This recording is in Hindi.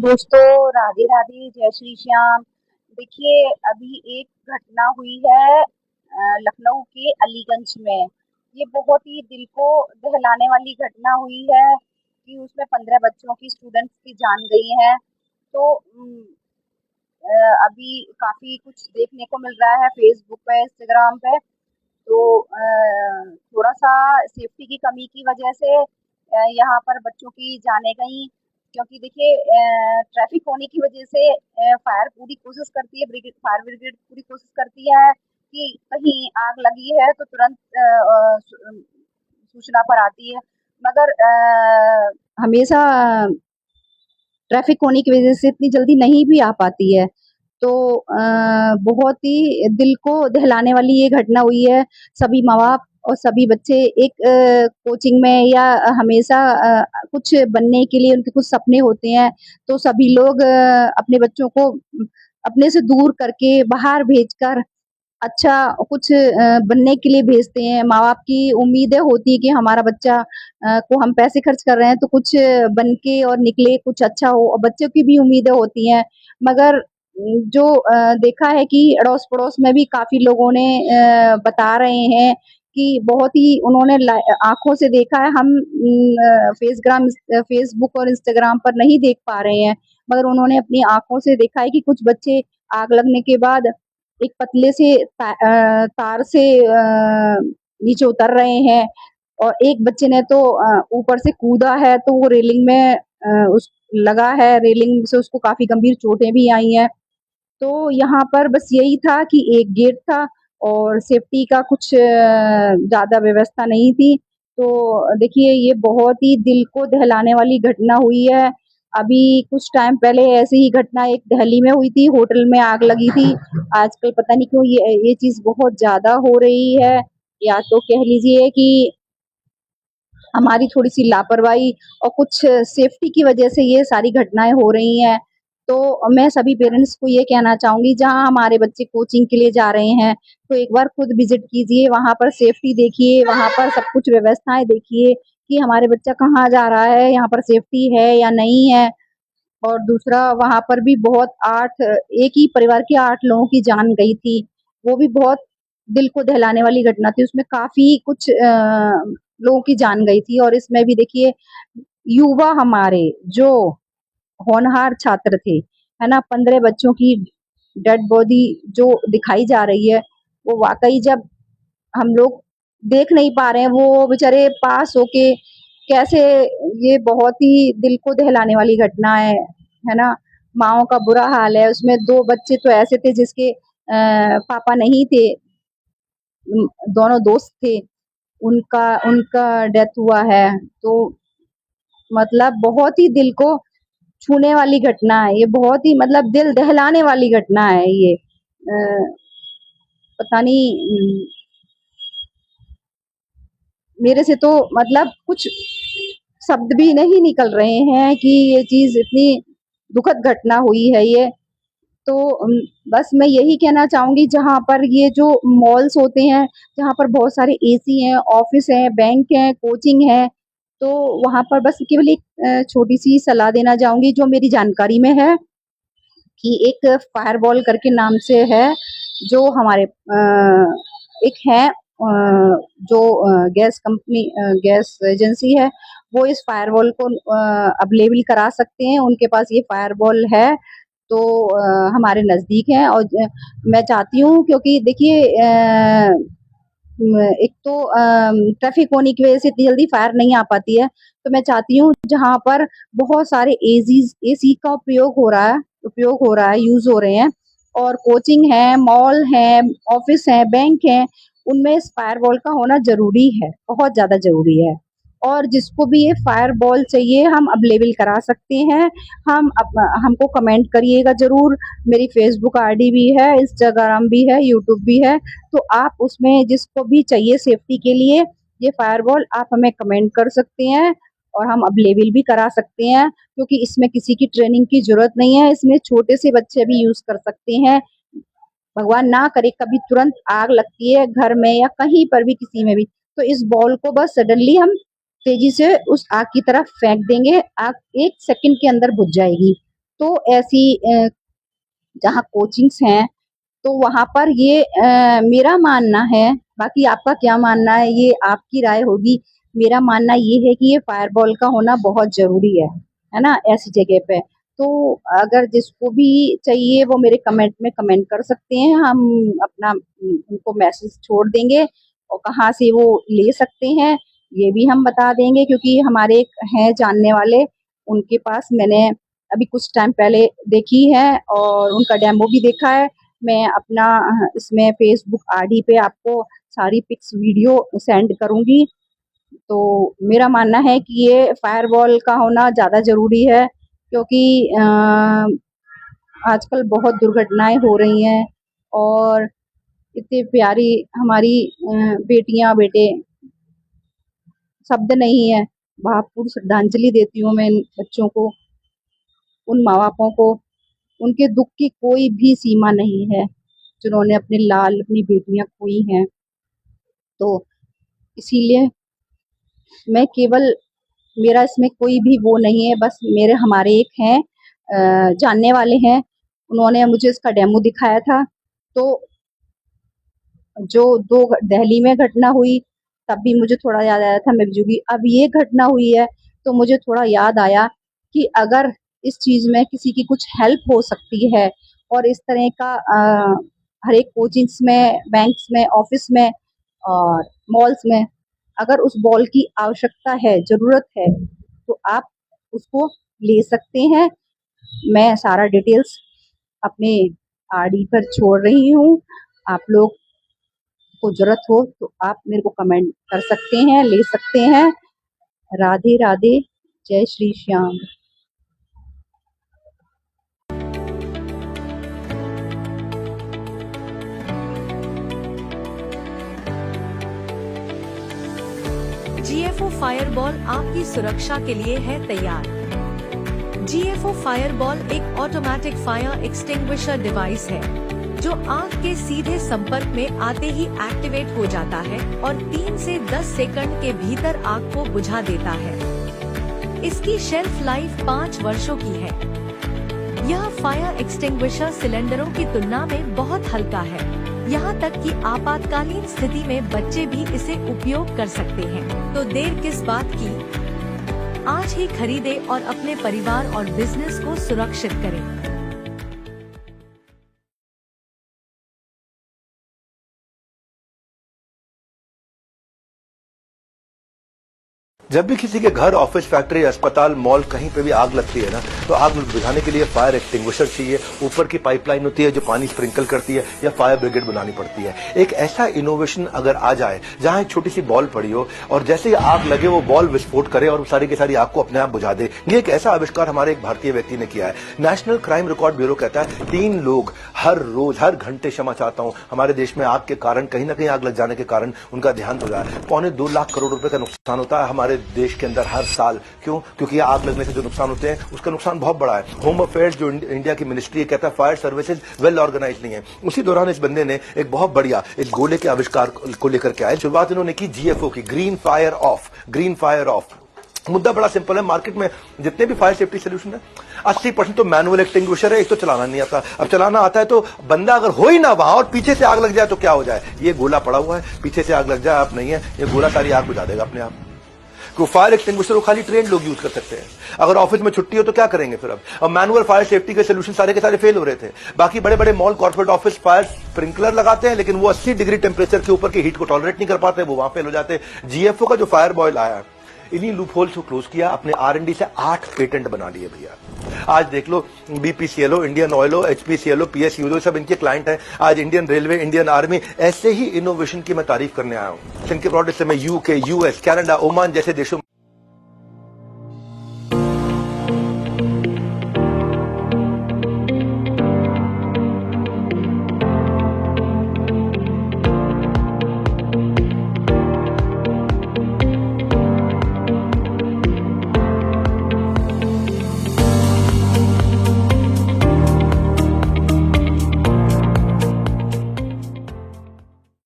दोस्तों, राधे राधे, जय श्री श्याम। देखिए, अभी एक घटना हुई है लखनऊ के अलीगंज में। ये बहुत ही दिल को दहलाने वाली घटना हुई है कि उसमें 15 बच्चों की, स्टूडेंट्स की जान गई है। तो अभी काफी कुछ देखने को मिल रहा है फेसबुक पे, इंस्टाग्राम पे। तो थोड़ा सा सेफ्टी की कमी की वजह से यहाँ पर बच्चों की जाने गई। क्योंकि देखिए, ट्रैफिक होने की वजह से फायर पूरी कोशिश करती है, ब्रिगेड फायर ब्रिगेड पूरी कोशिश करती है कि कहीं आग लगी है तो तुरंत सूचना पर आती है। मगर हमेशा ट्रैफिक होने की वजह से इतनी जल्दी नहीं भी आ पाती है। तो बहुत ही दिल को दहलाने वाली ये घटना हुई है। सभी माँ-बाप और सभी बच्चे एक कोचिंग में या हमेशा कुछ बनने के लिए उनके कुछ सपने होते हैं, तो सभी लोग अपने बच्चों को अपने से दूर करके बाहर भेजकर अच्छा कुछ बनने के लिए भेजते हैं। माँ-बाप की उम्मीदें होती है कि हमारा बच्चा को हम पैसे खर्च कर रहे हैं तो कुछ बन के और निकले, कुछ अच्छा हो, और बच्चों की भी उम्मीदें होती हैं। मगर जो देखा है कि अड़ोस-पड़ोस में भी काफ़ी लोगों ने बता रहे हैं कि बहुत ही उन्होंने आँखों से देखा है। हम फ़ेसबुक और इंस्टाग्राम पर नहीं देख पा रहे हैं, मगर उन्होंने अपनी आँखों से देखा है कि कुछ बच्चे आग लगने के बाद एक पतले से तार से नीचे उतर रहे हैं, और एक बच्चे ने तो ऊपर से कूदा है, तो वो रेलिंग में उस लगा है, रेलिंग से उसको काफ़ी गंभीर चोटें भी आई हैं। तो यहाँ पर बस यही था कि एक गेट था और सेफ्टी का कुछ ज़्यादा व्यवस्था नहीं थी। तो देखिए, ये बहुत ही दिल को दहलाने वाली घटना हुई है। अभी कुछ टाइम पहले ऐसी ही घटना एक दिल्ली में हुई थी, होटल में आग लगी थी। आजकल पता नहीं क्यों ये चीज़ बहुत ज़्यादा हो रही है, या तो कह लीजिए कि हमारी थोड़ी-सी लापरवाही और कुछ सेफ्टी की वजह से ये सारी घटनाएँ हो रही हैं। तो मैं सभी पेरेंट्स को ये कहना चाहूँगी, जहाँ हमारे बच्चे कोचिंग के लिए जा रहे हैं, तो एक बार खुद विज़िट कीजिए, वहाँ पर सेफ्टी देखिए, वहाँ पर सब कुछ व्यवस्थाएँ देखिए कि हमारे बच्चा कहाँ जा रहा है, यहाँ पर सेफ्टी है या नहीं है। और दूसरा, वहाँ पर भी बहुत 8 एक ही परिवार के 8 लोगों की जान गई थी। वो भी बहुत दिल को दहलाने वाली घटना थी। उसमें काफ़ी कुछ लोगों की जान गई थी, और इसमें भी देखिए, युवा हमारे जो होनहार छात्र थे, है ना? 15 बच्चों की डेड बॉडी जो दिखाई जा रही है, वो वाक़ई जब हम लोग देख नहीं पा रहे हैं, वो बेचारे पास होके कैसे, ये बहुत ही दिल को दहलाने वाली घटना है ना? माँओं का बुरा हाल है। उसमें 2 बच्चे तो ऐसे थे जिसके पापा नहीं थे, दोनों दोस्त थे, उनका उनका डेथ हुआ है। तो मतलब बहुत ही दिल को छूने वाली घटना है ये, बहुत ही मतलब दिल दहलाने वाली घटना है ये। पता नहीं, मेरे से तो मतलब कुछ शब्द भी नहीं निकल रहे हैं कि ये चीज़ इतनी दुखद घटना हुई है ये। तो बस मैं यही कहना चाहूँगी, जहाँ पर ये जो मॉल्स होते हैं, जहाँ पर बहुत सारे एसी हैं, ऑफ़िस हैं, बैंक हैं, कोचिंग है, तो वहाँ पर बस केवल एक छोटी-सी सलाह देना चाहूँगी जो मेरी जानकारी में है, कि एक फायरबॉल करके नाम से है, जो हमारे एक है जो गैस कंपनी, गैस एजेंसी है, वो इस फायरवॉल को अवेलेबल करा सकते हैं। उनके पास ये फायरवॉल है, तो हमारे नज़दीक है। और मैं चाहती हूँ, क्योंकि देखिए, एक तो ट्रैफिक होने की वज़ह से इतनी जल्दी फायर नहीं आ पाती है, तो मैं चाहती हूँ जहाँ पर बहुत सारे एसी का उपयोग हो रहा है, यूज़ हो रहे हैं, और कोचिंग है, मॉल है, ऑफ़िस है, बैंक है, उनमें इस फायरवॉल का होना ज़रूरी है, बहुत ज़्यादा ज़रूरी है। और जिसको भी ये फायरवॉल चाहिए, हम अवेलेबल करा सकते हैं। हमको कमेंट करिएगा ज़रूर। मेरी फ़ेसबुक आईडी भी है, इंस्टाग्राम भी है, यूट्यूब भी है। तो आप उसमें जिसको भी चाहिए सेफ्टी के लिए ये फायरवॉल, आप हमें कमेंट कर सकते हैं, और हम अवेलेबल भी करा सकते हैं, क्योंकि इसमें किसी की ट्रेनिंग की ज़रूरत नहीं है। इसमें छोटे से बच्चे भी यूज़ कर सकते हैं। भगवान ना करे कभी तुरंत आग लगती है घर में या कहीं पर भी, किसी में भी, तो इस बॉल को बस सडनली हम तेज़ी से उस आग की तरफ फेंक देंगे, आग 1 सेकंड के अंदर बुझ जाएगी। तो ऐसी जहाँ कोचिंग्स हैं तो वहाँ पर ये मेरा मानना है, बाकी आपका क्या मानना है ये आपकी राय होगी। मेरा मानना ये है कि ये फायरबॉल का होना बहुत ज़रूरी है ना? ऐसी जगह पे। तो अगर जिसको भी चाहिए वो मेरे कमेंट में कमेंट कर सकते हैं, हम अपना उनको मैसेज छोड़ देंगे और कहाँ से वो ले सकते हैं, ये भी हम बता देंगे क्योंकि हमारे हैं जानने वाले, उनके पास मैंने अभी कुछ टाइम पहले देखी है और उनका डेमो भी देखा है। मैं अपना इसमें फेसबुक आईडी पे आपको सारी पिक्स वीडियो सेंड करूँगी। तो मेरा मानना है कि ये फायरवॉल का होना ज़्यादा ज़रूरी है क्योंकि आजकल बहुत दुर्घटनाएँ हो रही हैं और इतनी प्यारी हमारी बेटियाँ-बेटे शब्द नहीं है, भावपूर्ण श्रद्धांजलि देती हूँ मैं इन बच्चों को, उन माँ-बापों को। उनके दुःख की कोई भी सीमा नहीं है, जिन्होंने अपने लाल, अपनी बेटियाँ खोई हैं। तो इसीलिए मैं केवल मेरा इसमें कोई भी वो नहीं है, बस हमारे एक हैं जानने वाले हैं, उन्होंने मुझे इसका डेमो दिखाया था, तो जो 2 दिल्ली में घटना हुई, तब भी मुझे थोड़ा याद आया था मैं भेजूँगी। अब ये घटना हुई है, तो मुझे थोड़ा याद आया कि अगर इस चीज़ में किसी की कुछ हेल्प हो सकती है और इस तरह का हर एक कोचिंग्स में, बैंक्स में, ऑफ़िस में और मॉल्स में अगर उस बॉल की आवश्यकता है, ज़रूरत है, तो आप उसको ले सकते हैं। मैं सारा डिटेल्स अपने आरडी पर छोड़ रही हूँ। आप लोग को ज़रूरत हो तो आप मेरे को कमेंट कर सकते हैं, ले सकते हैं। राधे राधे, जय श्री श्याम। जीएफओ फायरबॉल आपकी सुरक्षा के लिए है तैयार। जीएफओ फायरबॉल एक ऑटोमेटिक फायर एक्सटिंग्विशर डिवाइस है जो आग के सीधे संपर्क में आते ही एक्टिवेट हो जाता है और 3 से 10 सेकंड के भीतर आग को बुझा देता है। इसकी शेल्फ लाइफ 5 वर्षों की है। यह फायर एक्सटिंग्विशर सिलेंडरों की तुलना में बहुत हल्का है, यहाँ तक कि आपातकालीन स्थिति में बच्चे भी इसे उपयोग कर सकते हैं। तो देर किस बात की, आज ही खरीदें और अपने परिवार और बिजनेस को सुरक्षित करें। जब भी किसी के घर, ऑफिस, फैक्ट्री, अस्पताल, मॉल कहीं पे भी आग लगती है ना, तो आग बुझाने के लिए फायर एक्सटिंग्विशर चाहिए। ऊपर की पाइपलाइन होती है जो पानी स्प्रिंकल करती है या फायर ब्रिगेड बनानी पड़ती है। एक ऐसा इनोवेशन अगर आ जाए जहां एक छोटी सी बॉल पड़ी हो और जैसे ही आग लगे वो बॉल विस्फोट करे और सारी की सारी आग को अपने आप बुझा दे, ये एक ऐसा आविष्कार हमारे एक भारतीय व्यक्ति ने किया है। नेशनल क्राइम रिकॉर्ड ब्यूरो कहता है 3 लोग हर रोज, हर घंटे, क्षमा चाहता हूं, हमारे देश में आग के कारण, कहीं ना कहीं आग लग जाने के कारण उनका देहांत हो जाए। 2.25 लाख करोड़ रुपए का नुकसान होता है हमारे देश के अंदर हर साल। क्यों? क्योंकि आग लगने से जो नुकसान होते हैं उसका नुकसान बहुत बड़ा है। होम अफेयर्स जो इंडिया की मिनिस्ट्री है कहता है फायर सर्विसेज वेल ऑर्गेनाइज नहीं है। उसी दौरान इस बंदे ने एक बहुत बढ़िया एक गोले के आविष्कार को लेकर के आए। शुरुआत इन्होंने की जीएफओ की, green fire of. Green fire of मुद्दा बड़ा सिंपल है। मार्केट में जितने भी फायर सेफ्टी सोल्यूशन है 80% तो मैनुअल एक्सटिंग्विशर है, एक तो चलाना नहीं आता। अब चलाना आता है तो बंदा अगर हो ही ना वहां और पीछे से आग लग जाए तो क्या हो जाए? ये गोला पड़ा हुआ है, पीछे से आग लग जाए, आप नहीं है, ये गोला सारी आग बुझा देगा अपने आप। तो फायर एक्सटिंग्विशर को खाली ट्रेंड लोग यूज कर सकते हैं। अगर ऑफिस में छुट्टी हो तो क्या करेंगे फिर? अब मैनुअल फायर सेफ्टी के सोल्यूशन सारे के सारे फेल हो रहे थे। बाकी बड़े बड़े mall, corporate office fire sprinkler लगाते हैं, लेकिन वो 80 डिग्री टेम्परेचर के ऊपर की हीट को टॉलरेट नहीं कर पाते, वो वहां फेल हो जाते। जीएफओ का जो फायर बॉयल आया, इन्हीं लूप होल्स को क्लोज किया, अपने R&D से 8 पेटेंट बना लिए भैया। आज देख लो, BPCL, Indian Oil, HPCL, PSU, सब इनके क्लाइंट हैं। आज इंडियन रेलवे, इंडियन आर्मी, ऐसे ही इनोवेशन की मैं तारीफ करने आया हूं। जिनके प्रोडक्ट से मैं यूके, यूएस, कनाडा, ओमान जैसे देशों